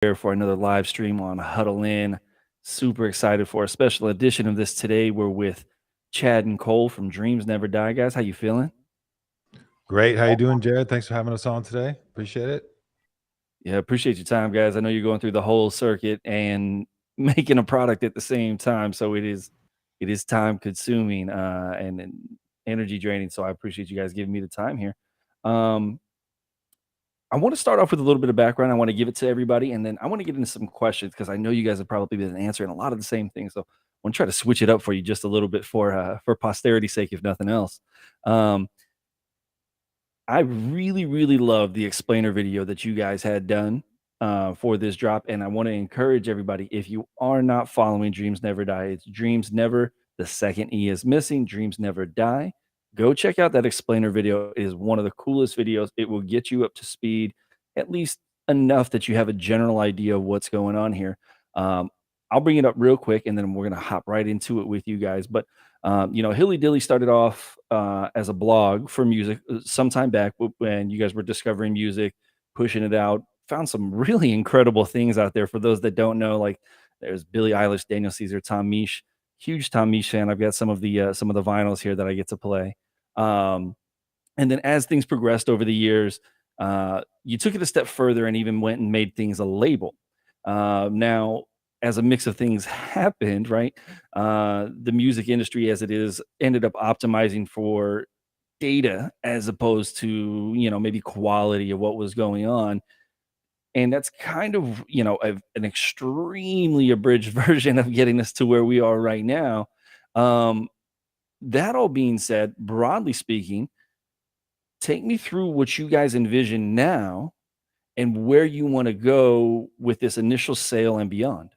here for another live stream on Huddle In. Super excited for a special edition of this today. We're with Chad and Cole from Dreams Never Die. Guys, how you feeling? Great. How you doing, Jared? Thanks for having us on today. Appreciate it. Yeah, appreciate your time, guys. I know you're going through the whole circuit and making a product at the same time, so it is time consuming and energy draining. So I appreciate you guys giving me the time here. Um, I want to start off with a little bit of background. I want to give it to everybody, and then I want to get into some questions because I know you guys have probably been answering a lot of the same things. So I want to try to switch it up for you just a little bit for posterity's sake, if nothing else. Um, I really, really love the explainer video that you guys had done for this drop, and I want to encourage everybody. If you are not following Dreams Never Die, it's Dreams Never. The second E is missing. Dreams Never Die. Go check out that explainer video. It is one of the coolest videos. It will get you up to speed, at least enough that you have a general idea of what's going on here. Um, I'll bring it up real quick, and then we're gonna hop right into it with you guys. But Hilly Dilly started off as a blog for music some time back when you guys were discovering music, pushing it out. Found some really incredible things out there. For those that don't know, like there's Billie Eilish, Daniel Caesar, Tom Misch. Huge Tom Misch fan. I've got some of the vinyls here that I get to play. Um, and then as things progressed over the years, you took it a step further and even went and made things a label. Now, as a mix of things happened, right? The music industry, as it is, ended up optimizing for data as opposed to maybe quality of what was going on, and that's kind of an extremely abridged version of getting us to where we are right now. Um, that all being said, broadly speaking, take me through what you guys envision now and where you want to go with this initial sale and beyond.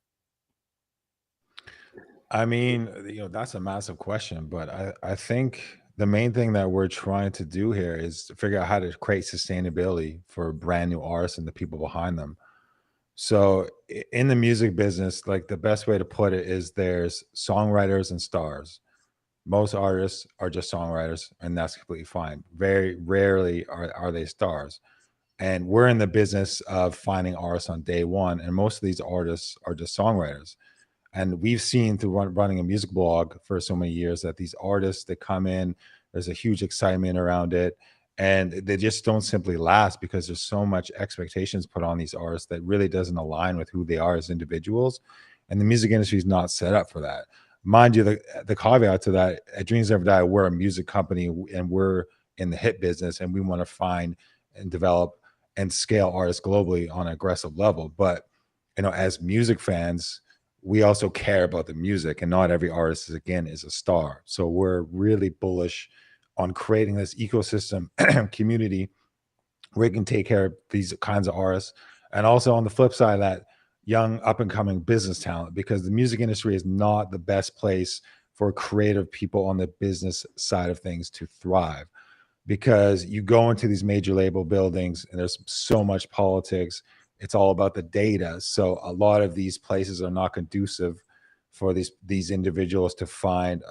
I mean, that's a massive question, but I think the main thing that we're trying to do here is to figure out how to create sustainability for brand new artists and the people behind them. So in the music business, like the best way to put it is there's songwriters and stars. Most artists are just songwriters, and that's completely fine. Very rarely are they stars. And we're in the business of finding artists on day one, and most of these artists are just songwriters. And we've seen through running a music blog for so many years that these artists that come in, there's a huge excitement around it, and they just don't simply last because there's so much expectations put on these artists that really doesn't align with who they are as individuals. And the music industry is not set up for that. Mind you, the caveat to that, at Dreams Never Die, we're a music company and we're in the hit business, and we want to find and develop and scale artists globally on an aggressive level. But as music fans, we also care about the music, and not every artist again is a star. So we're really bullish on creating this ecosystem community where we can take care of these kinds of artists, and also on the flip side of that, young up and coming business talent, because the music industry is not the best place for creative people on the business side of things to thrive, because you go into these major label buildings and there's so much politics. It's all about the data. So a lot of these places are not conducive for these individuals to find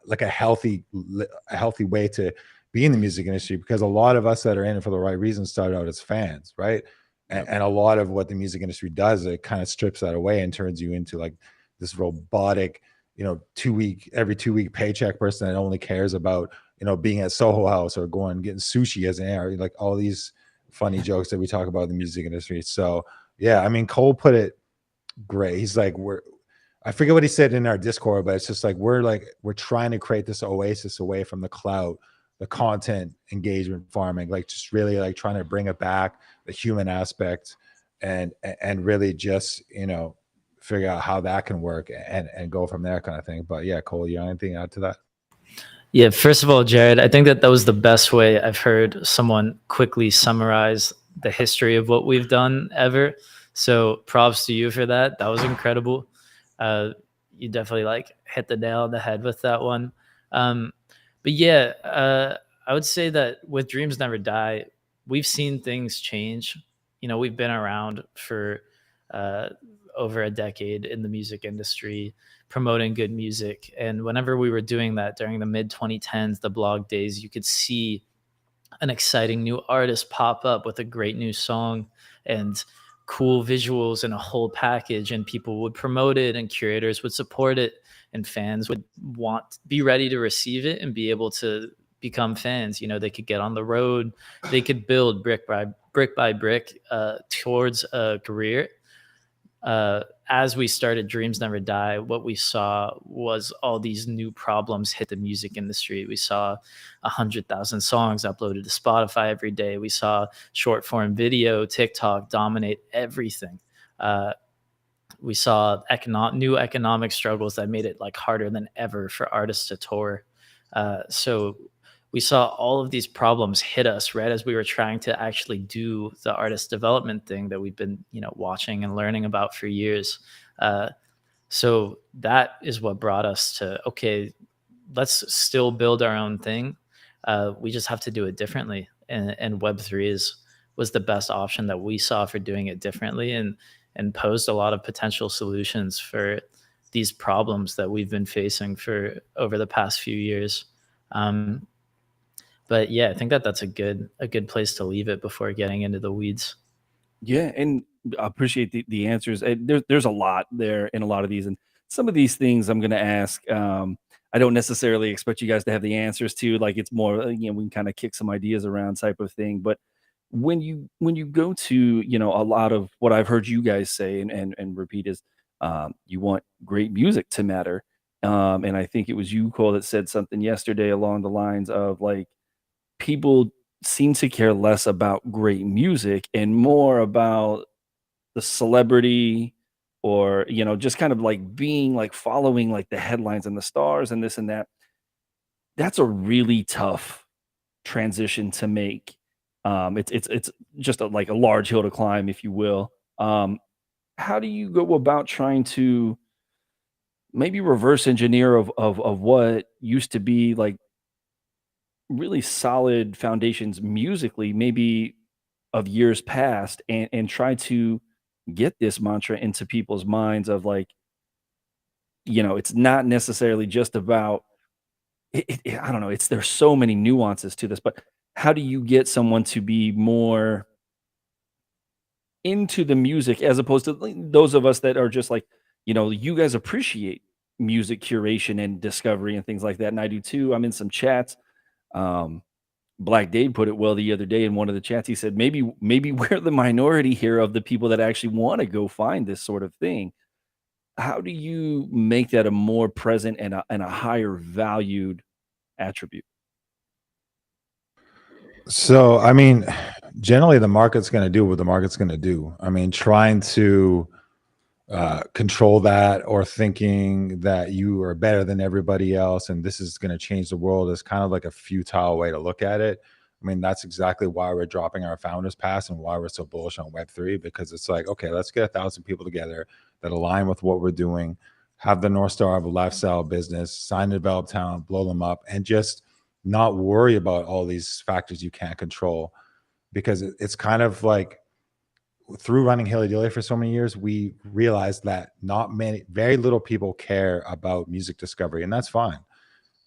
like a healthy way to be in the music industry, because a lot of us that are in it for the right reasons started out as fans, right? And, Yep. and a lot of what the music industry does, it kind of strips that away and turns you into like this robotic, every 2 week paycheck person that only cares about being at Soho House or going and getting sushi as an air, like all these funny jokes that we talk about in the music industry. So yeah, I mean, Cole put it great. He's like, I forget what he said in our Discord, but it's just like we're trying to create this oasis away from the cloud, the content engagement farming, like just really like trying to bring it back, the human aspect, and really just figure out how that can work and go from there kind of thing. But yeah, Cole, you have anything to add to that? Yeah, first of all, Jared, I think that was the best way I've heard someone quickly summarize the history of what we've done ever. So props to you for that. That was incredible. Uh, you definitely like hit the nail on the head with that one. Um, but yeah, I would say that with Dreams Never Die, we've seen things change. We've been around for uh, over a decade in the music industry promoting good music. And whenever we were doing that during the mid 2010s, the blog days, you could see an exciting new artist pop up with a great new song. And cool visuals and a whole package, and people would promote it and curators would support it and fans would be ready to receive it and be able to become fans. You know, they could get on the road, they could build brick by brick towards a career. As we started Dreams Never Die, what we saw was all these new problems hit the music industry. We saw 100,000 songs uploaded to Spotify every day. We saw short form video, TikTok dominate everything. We saw new economic struggles that made it like harder than ever for artists to tour. So we saw all of these problems hit us right as we were trying to actually do the artist development thing that we've been, watching and learning about for years. So that is what brought us to, okay, let's still build our own thing. We just have to do it differently. And Web3 was the best option that we saw for doing it differently, and posed a lot of potential solutions for these problems that we've been facing for over the past few years. But yeah, I think that's a good place to leave it before getting into the weeds. Yeah, and I appreciate the answers. And there's a lot there in a lot of these, and some of these things I'm going to ask. I don't necessarily expect you guys to have the answers to. Like, it's more, we can kind of kick some ideas around type of thing. But when you go to, a lot of what I've heard you guys say and repeat is, you want great music to matter. And I think it was you, Cole, that said something yesterday along the lines of like, people seem to care less about great music and more about the celebrity, or just kind of like being like following like the headlines and the stars and this and that. That's a really tough transition to make. It's just like a large hill to climb, if you will. How do you go about trying to maybe reverse engineer of what used to be like really solid foundations musically, maybe of years past, and try to get this mantra into people's minds of like, it's not necessarily just about I don't know, there's so many nuances to this, but how do you get someone to be more into the music as opposed to like those of us that are just like, you guys appreciate music curation and discovery and things like that, and I do too. I'm in some chats. Um, Black Dave put it well the other day in one of the chats. He said, maybe we're the minority here of the people that actually want to go find this sort of thing. How do you make that a more present and a higher valued attribute? So, I mean, generally the market's going to do what the market's going to do. I mean, trying to control that, or thinking that you are better than everybody else and this is going to change the world, is kind of like a futile way to look at it. I mean, that's exactly why we're dropping our founders pass and why we're so bullish on Web3, because it's like, okay, let's get 1,000 people together that align with what we're doing, have the North Star of a lifestyle business, sign to develop talent, blow them up, and just not worry about all these factors you can't control. Because it's kind of like, through running Hilly Dilly for so many years, we realized that very little people care about music discovery, and that's fine.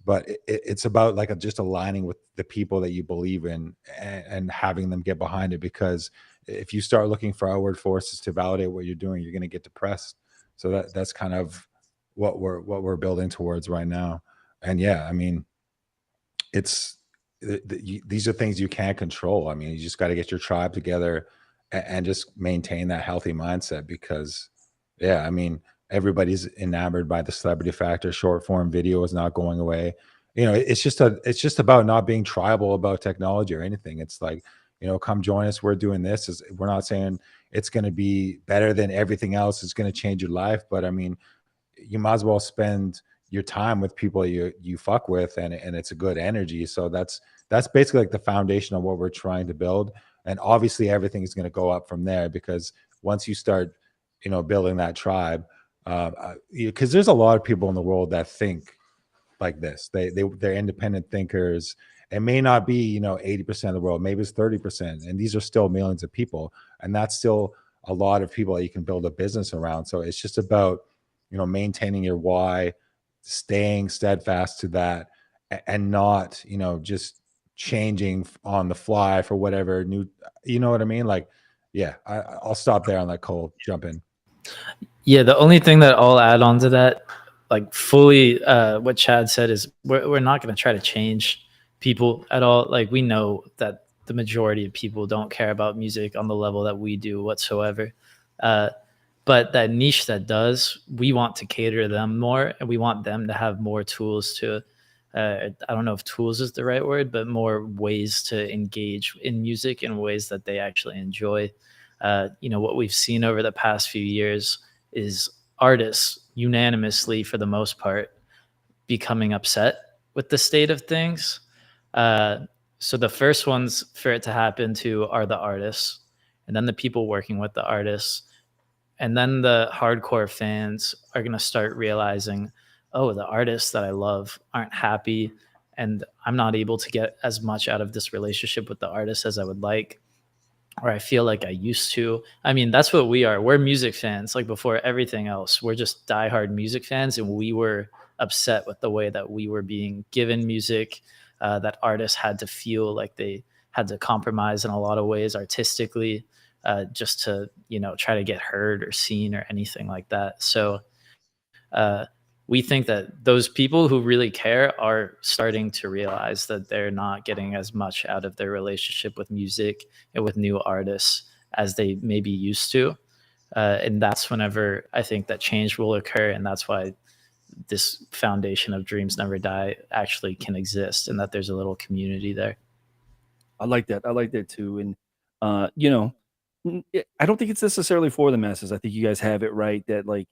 But it's about like just aligning with the people that you believe in, and having them get behind it. Because if you start looking for outward forces to validate what you're doing, you're going to get depressed. So that's kind of what we're building towards right now. And yeah, I mean, these are things you can't control. I mean, you just got to get your tribe together and just maintain that healthy mindset. Because yeah, I mean, everybody's enamored by the celebrity factor. Short form video is not going away. It's just about not being tribal about technology or anything. It's like, come join us, we're doing this. We're not saying it's going to be better than everything else, it's going to change your life, but I mean, you might as well spend your time with people you fuck with, and it's a good energy. So that's basically like the foundation of what we're trying to build. And obviously everything is going to go up from there, because once you start building that tribe, because there's a lot of people in the world that think like this. They're independent thinkers. It may not be 80% of the world, maybe it's 30%, and these are still millions of people, and that's still a lot of people that you can build a business around. So it's just about maintaining your why, staying steadfast to that, and not just changing on the fly for whatever new, you know what I mean? Like, yeah, I'll stop there and let Cole jump in. Yeah, the only thing that I'll add on to that, like fully, what Chad said is we're not going to try to change people at all. Like we know that the majority of people don't care about music on the level that we do whatsoever. But that niche that does, we want to cater to them more, and we want them to have more tools to. I don't know if tools is the right word, but more ways to engage in music in ways that they actually enjoy. What we've seen over the past few years is artists unanimously, for the most part, becoming upset with the state of things. So the first ones for it to happen to are the artists, and then the people working with the artists, and then the hardcore fans are going to start realizing, oh, the artists that I love aren't happy, and I'm not able to get as much out of this relationship with the artist as I would like, or I feel like I used to. I mean, that's what we are. We're music fans. Like before everything else, we're just diehard music fans, and we were upset with the way that we were being given music, that artists had to feel like they had to compromise in a lot of ways artistically, just to try to get heard or seen or anything like that. So uh, we think that those people who really care are starting to realize that they're not getting as much out of their relationship with music and with new artists as they maybe used to. And that's whenever I think that change will occur. And that's why this foundation of Dreams Never Die actually can exist, and that there's a little community there. I like that. I like that too. And I don't think it's necessarily for the masses. I think you guys have it right that, like,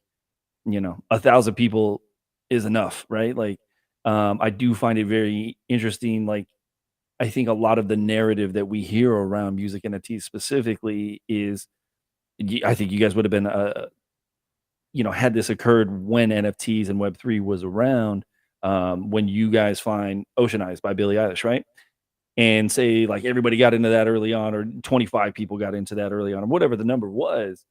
1,000 people is enough, right? Like, I do find it very interesting. Like, I think a lot of the narrative that we hear around music NFTs specifically is, I think you guys would have been, had this occurred when NFTs and Web3 was around, when you guys find Ocean Eyes by Billie Eilish, right? And say like everybody got into that early on, or 25 people got into that early on, or whatever the number was,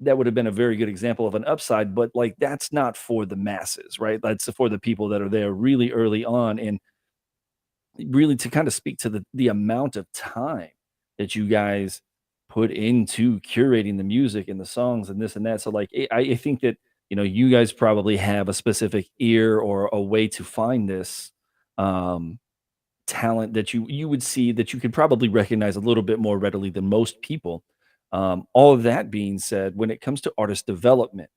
that would have been a very good example of an upside. But like that's not for the masses, right? That's for the people that are there really early on. And really to kind of speak to the amount of time that you guys put into curating the music and the songs and this and that. So like I think that you guys probably have a specific ear or a way to find this um talent that you would see that you could probably recognize a little bit more readily than most people. All of that being said, when it comes to artist development,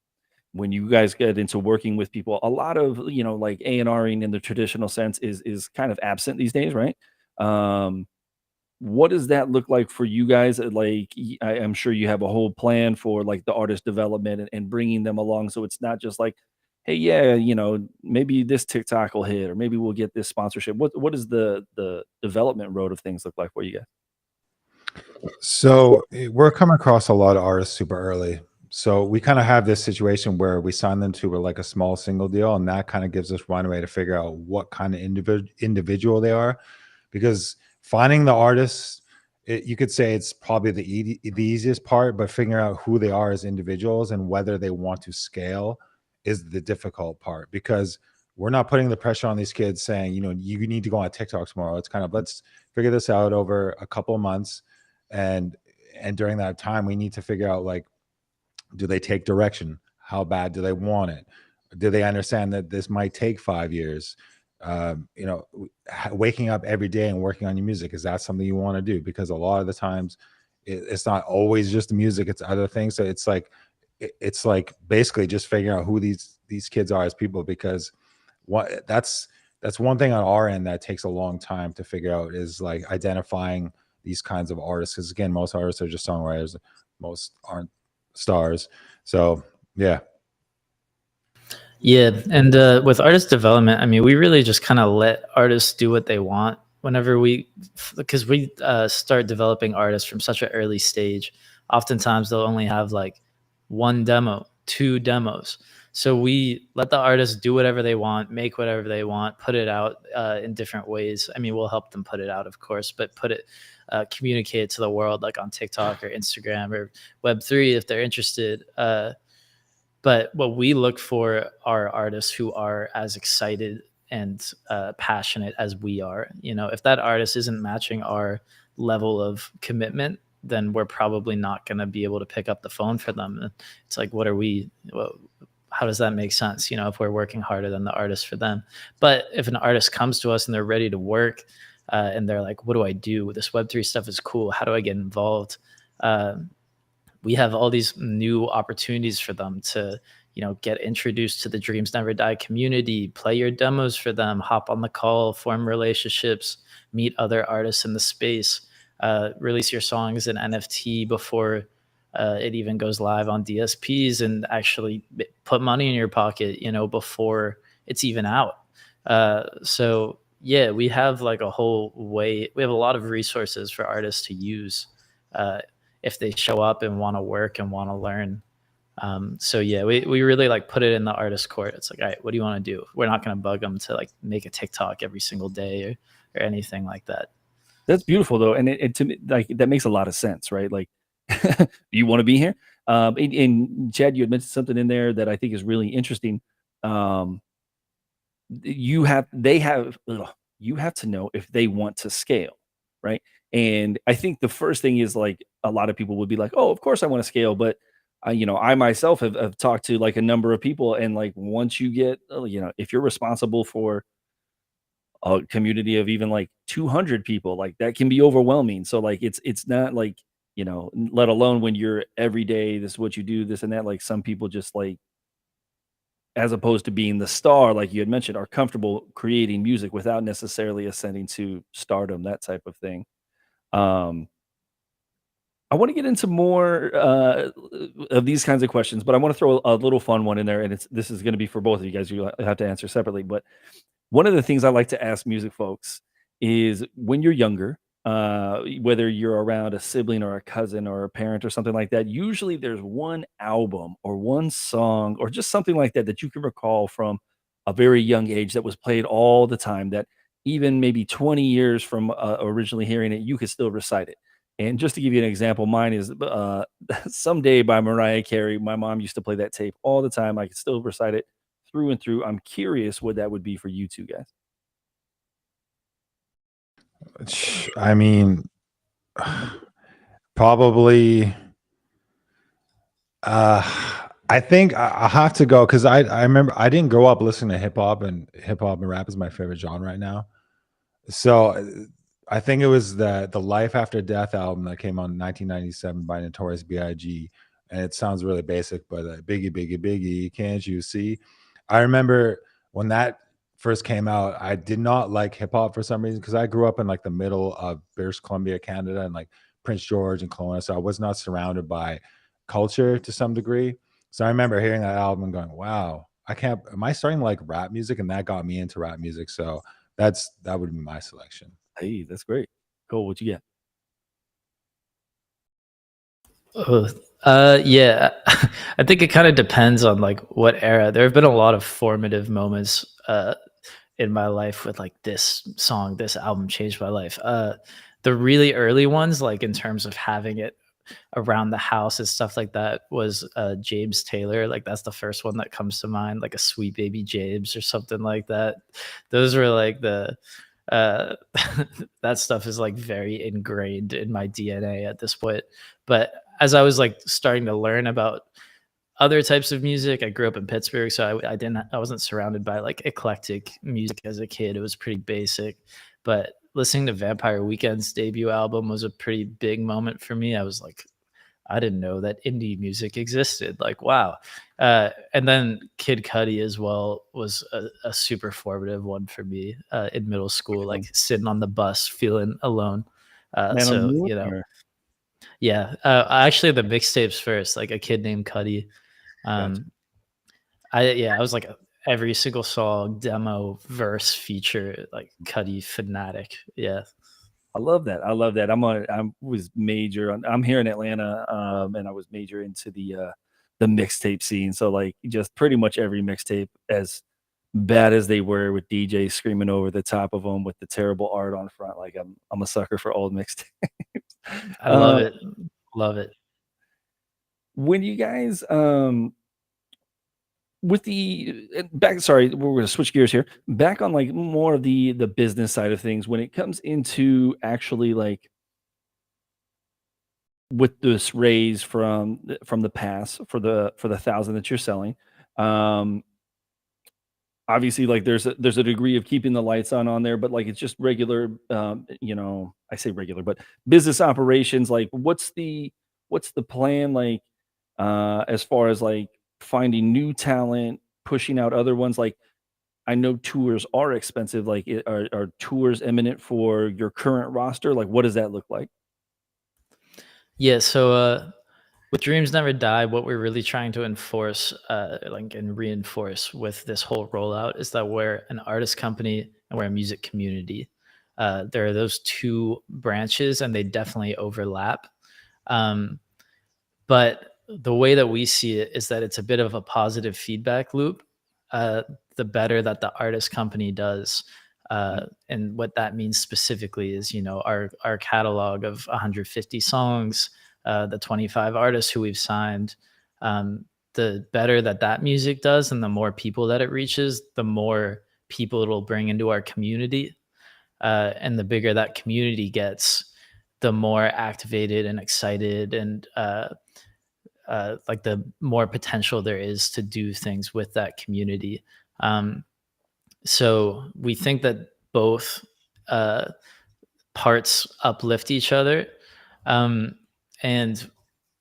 when you guys get into working with people, a lot of like A&Ring in the traditional sense is kind of absent these days, right? Um, what does that look like for you guys? Like, I'm sure you have a whole plan for like the artist development and bringing them along, so it's not just like, hey, yeah, maybe this TikTok will hit, or maybe we'll get this sponsorship. What does the development road of things look like for you guys? So we're coming across a lot of artists super early. So we kind of have this situation where we sign them to like a small single deal, and that kind of gives us runway to figure out what kind of individual they are. Because finding the artists, you could say it's probably the easiest part, but figuring out who they are as individuals and whether they want to scale is the difficult part. Because we're not putting the pressure on these kids saying, you need to go on TikTok tomorrow. It's kind of, let's figure this out over a couple of months, and during that time we need to figure out, like, do they take direction? How bad do they want it? Do they understand that this might take 5 years? Waking up every day and working on your music, is that something you want to do? Because a lot of the times it's not always just the music, it's other things. So it's like basically just figuring out who these kids are as people, because that's one thing on our end that takes a long time to figure out, is like identifying these kinds of artists. Because again, most artists are just songwriters, most aren't stars. So yeah. Yeah, and with artist development, I mean, we really just kind of let artists do what they want whenever because we start developing artists from such an early stage. Oftentimes, they'll only have like one demo, two demos. So we let the artists do whatever they want, make whatever they want, put it out in different ways. I mean, we'll help them put it out, of course, but communicate it to the world, like on TikTok or Instagram or Web3 if they're interested. But what we look for are artists who are as excited and passionate as we are. If that artist isn't matching our level of commitment, then we're probably not going to be able to pick up the phone for them. And it's like, what are we? How does that make sense? If we're working harder than the artist for them. But if an artist comes to us and they're ready to work, and they're like, what do I do? This Web3 stuff is cool. How do I get involved? We have all these new opportunities for them to, get introduced to the Dreams Never Die community, play your demos for them, hop on the call, form relationships, meet other artists in the space, release your songs in NFT before it even goes live on DSPs, and actually put money in your pocket, before it's even out. So yeah, we have like a whole way. We have a lot of resources for artists to use if they show up and want to work and want to learn. So yeah, we really like put it in the artist court. It's like, all right, what do you want to do? We're not going to bug them to like make a TikTok every single day or anything like that. That's beautiful though, and it to me, like, that makes a lot of sense, right? Like, do you want to be here? And Chad, you had mentioned something in there that I think is really interesting. You have to know if they want to scale, right? And I think the first thing is, like, a lot of people would be like, oh, of course I want to scale, but I myself have talked to like a number of people, and like, once you get, if you're responsible for a community of even like 200 people, like, that can be overwhelming. So like, it's not like, let alone when you're every day, this is what you do, this and that. Like, some people just, like, as opposed to being the star, like you had mentioned, are comfortable creating music without necessarily ascending to stardom, that type of thing. Um, I want to get into more of these kinds of questions, but I want to throw a little fun one in there, and this is going to be for both of you guys. You have to answer separately, but one of the things I like to ask music folks is, when you're younger, whether you're around a sibling or a cousin or a parent or something like that, usually there's one album or one song or just something like that that you can recall from a very young age that was played all the time, that even maybe 20 years from originally hearing it, you could still recite it. And just to give you an example, mine is Someday by Mariah Carey. My mom used to play that tape all the time. I could still recite it through and through. I'm curious what that would be for you two guys. I mean, probably. I think I have to go because I remember I didn't grow up listening to hip hop and rap is my favorite genre right now. So I think it was the Life After Death album that came out in 1997 by Notorious B.I.G. And it sounds really basic, but Biggie, Biggie, Biggie, can't you see? I remember when that first came out, I did not like hip hop for some reason because I grew up in like the middle of British Columbia, Canada, and like Prince George and Kelowna. So I was not surrounded by culture to some degree. So I remember hearing that album and going, wow, am I starting to like rap music? And that got me into rap music. So that would be my selection. Hey, that's great. Cool. What you get? Yeah, I think it kind of depends on like what era. There have been a lot of formative moments in my life with like this song, this album changed my life. The really early ones, like in terms of having it around the house and stuff like that, was James Taylor. Like that's the first one that comes to mind, like a Sweet Baby James or something like that. Those were like the that stuff is like very ingrained in my DNA at this point. But as I was like starting to learn about other types of music, I grew up in Pittsburgh, so I wasn't surrounded by like eclectic music as a kid. It was pretty basic. But listening to Vampire Weekend's debut album was a pretty big moment for me. I was like, I didn't know that indie music existed. Like, wow. And then Kid Cudi as well was a super formative one for me in middle school, like sitting on the bus feeling alone. Yeah. Actually, the mixtapes first, like A Kid Named Cudi. I was like every single song, demo, verse, feature, like Cudi fanatic. Yeah. I love that. I'm here in Atlanta, and I was major into the mixtape scene. So like, just pretty much every mixtape, as bad as they were, with DJs screaming over the top of them with the terrible art on front. Like, I'm a sucker for old mixtapes. I love it. Love it. When you guys with the back, sorry, we're going to switch gears here, back on like more of the business side of things, when it comes into actually like with this raise from the pass for the 1,000 that you're selling, um, obviously, like, there's a degree of keeping the lights on there, but, like, it's just regular, I say regular, but business operations, like, what's the plan, like, as far as, like, finding new talent, pushing out other ones? Like, I know tours are expensive, like, are tours imminent for your current roster? Like, what does that look like? Yeah, so with Dreams Never Die, what we're really trying to enforce, like and reinforce with this whole rollout is that we're an artist company and we're a music community. There are those two branches, and they definitely overlap. Um, but the way that we see it is that it's a bit of a positive feedback loop. Uh, the better that the artist company does, and what that means specifically is, our catalog of 150 songs, the 25 artists who we've signed. The better that that music does, and the more people that it reaches, the more people it'll bring into our community, and the bigger that community gets, the more activated and excited and like the more potential there is to do things with that community. Um, so we think that both uh, parts uplift each other. Um, and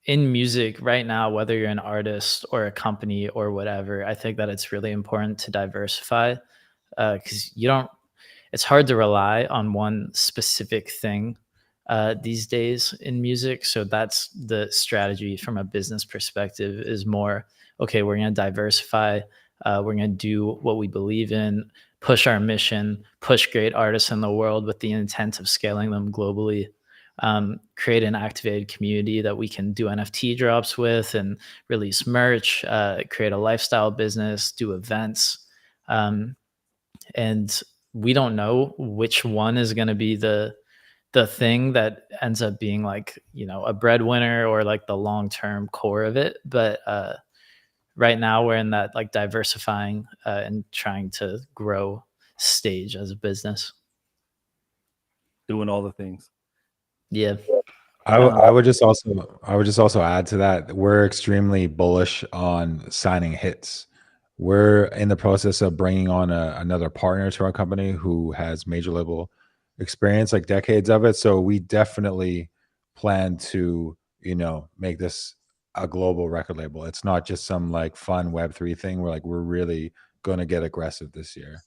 in music right now, whether you're an artist or a company or whatever, I think that it's really important to diversify, because you don't. It's hard to rely on one specific thing these days in music. So that's the strategy from a business perspective. Is more, okay, we're going to diversify. We're going to do what we believe in, push our mission, push great artists in the world with the intent of scaling them globally. Create an activated community that we can do NFT drops with and release merch, create a lifestyle business, do events. And we don't know which one is going to be the thing that ends up being, like, a breadwinner or like the long-term core of it. But right now we're in that, like, diversifying and trying to grow stage as a business. Doing all the things. Yeah. I would just also add to that, we're extremely bullish on signing hits. We're in the process of bringing on another partner to our company who has major label experience, like decades of it. So we definitely plan to, make this a global record label. It's not just some like fun Web3 thing. We're really going to get aggressive this year.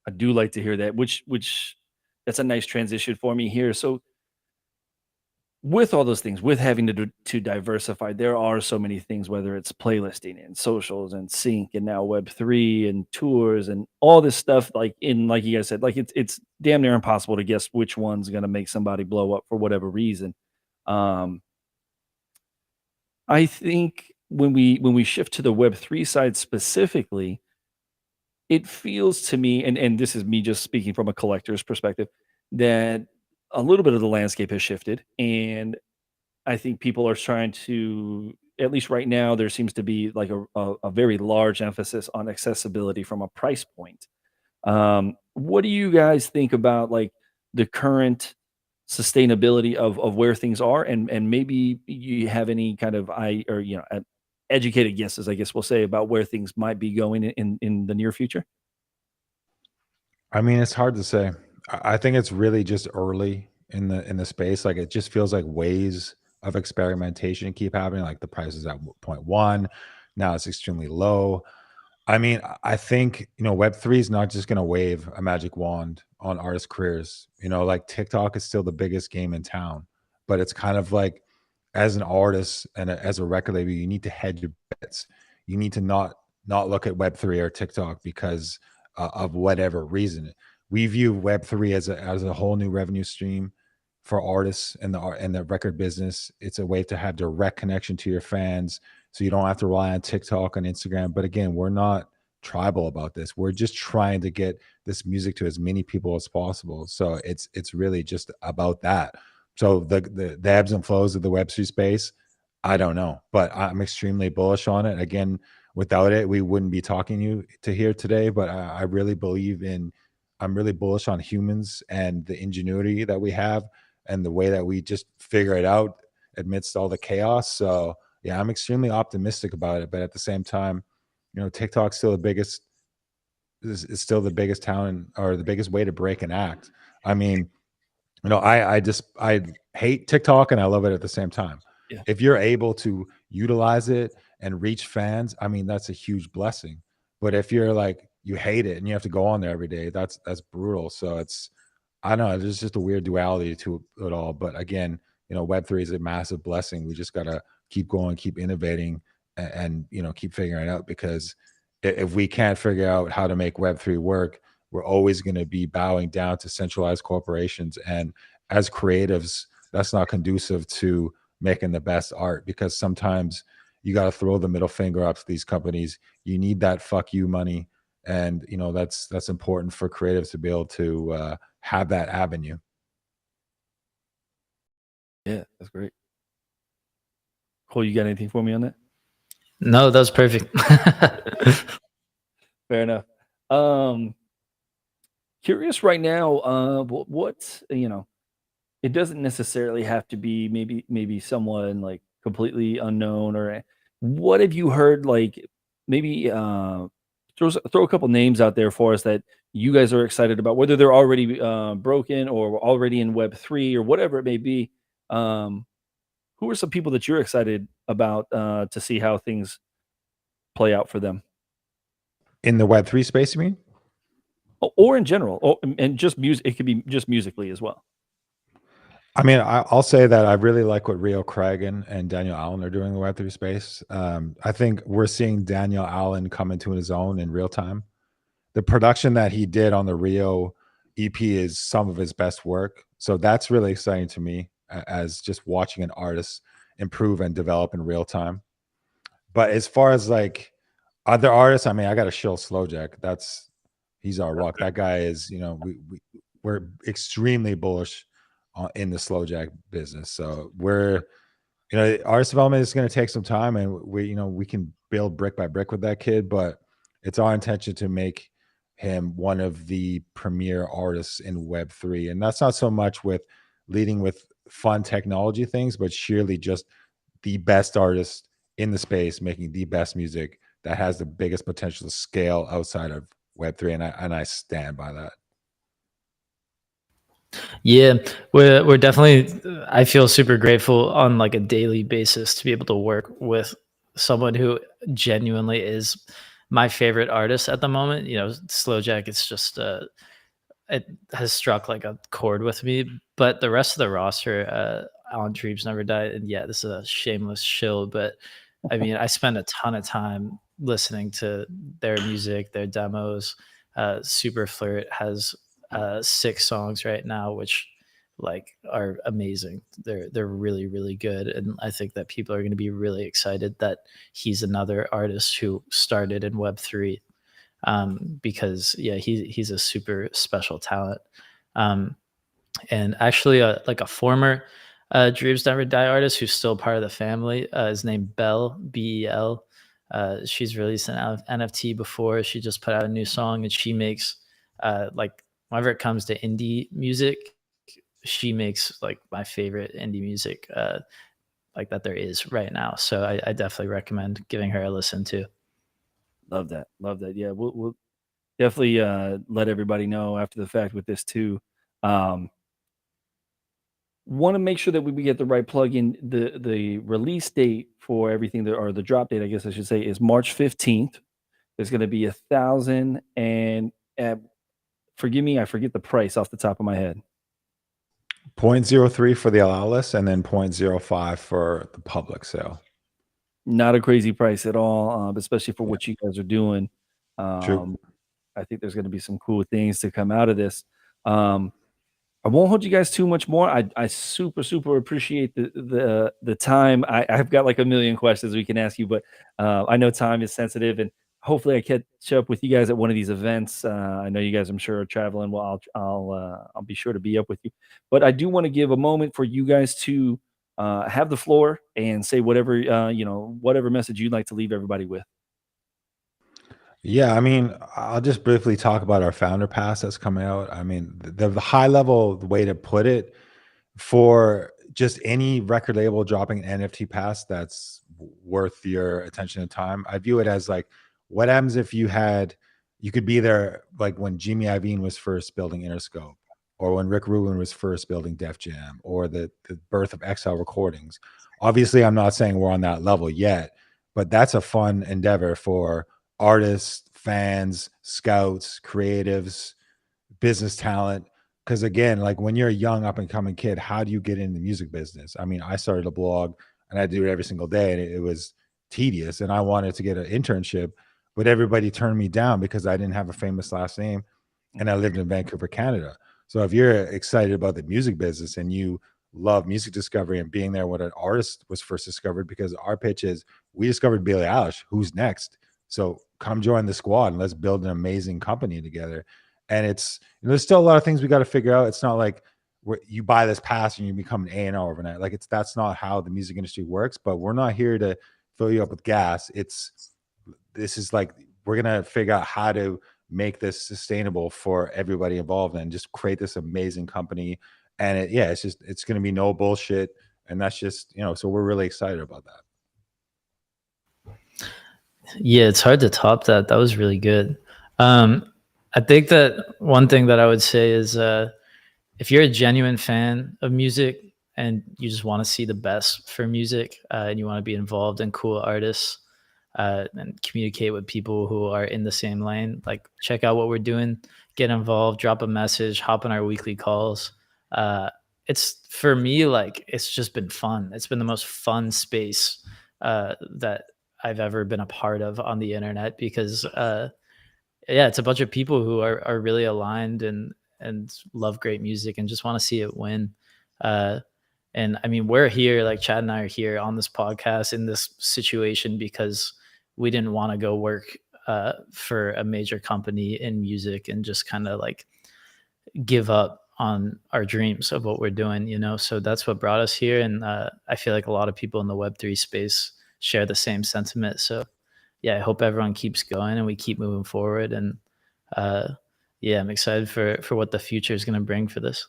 I do like to hear that, which that's a nice transition for me here. So with all those things, with having to diversify, there are so many things, whether it's playlisting and socials and sync and now Web3 and tours and all this stuff. Like you guys said, like it's damn near impossible to guess which one's gonna make somebody blow up for whatever reason. Um, I think when we shift to the Web3 side specifically, it feels to me, and this is me just speaking from a collector's perspective, that a little bit of the landscape has shifted, and I think people are trying to, at least right now, there seems to be like a very large emphasis on accessibility from a price point. What do you guys think about, like, the current sustainability of where things are, and maybe you have any kind of educated guesses, I guess we'll say, about where things might be going in the near future? I mean, it's hard to say. I think it's really just early in the space. Like, it just feels like waves of experimentation keep happening. Like, the price is at point one, now it's extremely low. I mean, I think, Web3 is not just going to wave a magic wand on artist careers. Like, TikTok is still the biggest game in town, but it's kind of like, as an artist and as a record label, you need to hedge your bets. You need to not look at Web3 or TikTok because of whatever reason. We view Web3 as a whole new revenue stream for artists and the record business. It's a way to have direct connection to your fans, so you don't have to rely on TikTok and Instagram. But again, we're not tribal about this. We're just trying to get this music to as many people as possible. So it's really just about that. So the ebbs and flows of the Web3 space, I don't know, but I'm extremely bullish on it. Again, without it, we wouldn't be talking you to here today. But I really believe I'm really bullish on humans and the ingenuity that we have and the way that we just figure it out. amidst all the chaos. So yeah, I'm extremely optimistic about it. But at the same time, TikTok's still the biggest is still the biggest talent or the biggest way to break an act. I mean, I hate TikTok and I love it at the same time. Yeah. If you're able to utilize it and reach fans, I mean, that's a huge blessing. But if you're like you hate it and you have to go on there every day, that's brutal. So I don't know, there's just a weird duality to it all. But again, Web3 is a massive blessing. We just gotta keep going, keep innovating, and keep figuring it out, because if we can't figure out how to make Web3 work, we're always going to be bowing down to centralized corporations. And as creatives, that's not conducive to making the best art, because sometimes you got to throw the middle finger up to these companies. You need that fuck you money. And, that's important for creatives to be able to have that avenue. Yeah, that's great. Cole, you got anything for me on that? No, that was perfect. Fair enough. Curious right now, what it doesn't necessarily have to be maybe someone like completely unknown, or what have you heard, like maybe throw a couple names out there for us that you guys are excited about, whether they're already broken or already in Web3 or whatever it may be. Who are some people that you're excited about to see how things play out for them? In the Web3 space, you mean? Or in general, and just music. It could be just musically as well. I mean, I'll say that I really like what Rio Craig and Daniel Allen are doing in the Web3 space. I think we're seeing Daniel Allen come into his own in real time. The production that he did on the Rio EP is some of his best work. So that's really exciting to me, as just watching an artist improve and develop in real time. But as far as like other artists, I mean, I got to shill Slowjack. He's our rock. That guy is, we're extremely bullish in the Slowjack business. So we're, artist development is going to take some time, and we can build brick by brick with that kid, but it's our intention to make him one of the premier artists in Web3. And that's not so much with leading with fun technology things, but sheerly just the best artist in the space, making the best music that has the biggest potential to scale outside of Web3. And I stand by that. Yeah, we're definitely, I feel super grateful on like a daily basis to be able to work with someone who genuinely is my favorite artist at the moment. Slowjack, it's just it has struck like a chord with me. But the rest of the roster, Alan Dreams Never Die, and yeah, this is a shameless shill, but I mean, I spend a ton of time listening to their music, their demos. Super Flirt has 6 songs right now, which like are amazing. They're really, really good. And I think that people are going to be really excited that he's another artist who started in Web3, because yeah, he's a super special talent. And actually like a former Dreams Never Die artist who's still part of the family is named Belle, Bel. She's released an NFT before. She just put out a new song, and she makes like, whenever it comes to indie music, she makes like my favorite indie music like that there is right now. So I definitely recommend giving her a listen too. Love that. Yeah, we'll definitely let everybody know after the fact with this too. Want to make sure that we get the right plug in. The release date for everything, or the drop date, I guess I should say, is March 15th. There's going to be 1,000, and forgive me, I forget the price off the top of my head. 0.03 for the allow list, and then 0.05 for the public sale. Not a crazy price at all, especially for what you guys are doing. True. I think there's going to be some cool things to come out of this. I won't hold you guys too much more. I super appreciate the time. I've got like a million questions we can ask you, but I know time is sensitive, and hopefully I catch up with you guys at one of these events. I know you guys, I'm sure, are traveling. Well, I'll be sure to be up with you. But I do want to give a moment for you guys to have the floor and say whatever whatever message you'd like to leave everybody with. Yeah, I mean, I'll just briefly talk about our founder pass that's coming out. I mean, the high level way to put it, for just any record label dropping an NFT pass that's worth your attention and time. I view it as like, what happens if you could be there like when Jimmy Iovine was first building Interscope, or when Rick Rubin was first building Def Jam, or the birth of XL Recordings. Obviously, I'm not saying we're on that level yet, but that's a fun endeavor for artists, fans, scouts, creatives, business talent. Because again, like when you're a young up and coming kid, how do you get in the music business? I mean, I started a blog and I do it every single day, and it was tedious, and I wanted to get an internship, but everybody turned me down because I didn't have a famous last name and I lived in Vancouver, Canada. So if you're excited about the music business and you love music discovery and being there when an artist was first discovered, because our pitch is, we discovered Billie Eilish, who's next? So come join the squad and let's build an amazing company together. And it's, there's still a lot of things we got to figure out. It's not like you buy this pass and you become an A&R overnight. Like that's not how the music industry works, but we're not here to fill you up with gas. This is like, we're going to figure out how to make this sustainable for everybody involved and just create this amazing company. And it's going to be no bullshit. And that's just, so we're really excited about that. Yeah, it's hard to top that. That was really good. I think that one thing that I would say is if you're a genuine fan of music and you just want to see the best for music and you want to be involved in cool artists and communicate with people who are in the same lane, like check out what we're doing, get involved, drop a message, hop on our weekly calls. It's, for me, like, it's just been fun. It's been the most fun space that I've ever been a part of on the internet, because it's a bunch of people who are really aligned and love great music and just want to see it win. And I mean, we're here, like Chad and I are here on this podcast in this situation because we didn't want to go work for a major company in music and just kind of like give up on our dreams of what we're doing, So that's what brought us here. And I feel like a lot of people in the Web3 space share the same sentiment. So yeah, I hope everyone keeps going and we keep moving forward. And I'm excited for what the future is going to bring for this.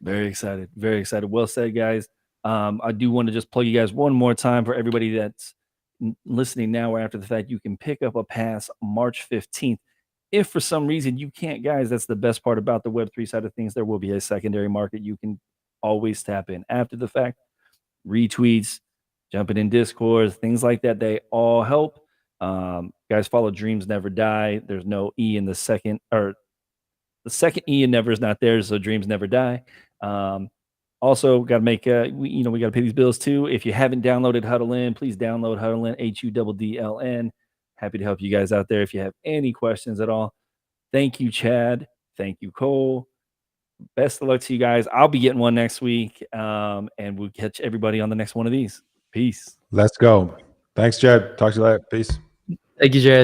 Very excited. Very excited. Well said, guys. I do want to just plug you guys one more time for everybody that's listening now or after the fact. You can pick up a pass March 15th. If for some reason you can't, guys, that's the best part about the Web3 side of things. There will be a secondary market. You can always tap in after the fact. Retweets, jumping in Discord, things like that, they all help. Guys, follow Dreams Never Die. There's no E in the second, or the second E in never is not there, so Dreams Never Die. Also, got to make we got to pay these bills too. If you haven't downloaded Huddle-In, please download Huddle-In, HUDDLN. Happy to help you guys out there if you have any questions at all. Thank you, Chad. Thank you, Cole. Best of luck to you guys. I'll be getting one next week, and we'll catch everybody on the next one of these. Peace. Let's go. Thanks, Chad. Talk to you later. Peace. Thank you, Jared.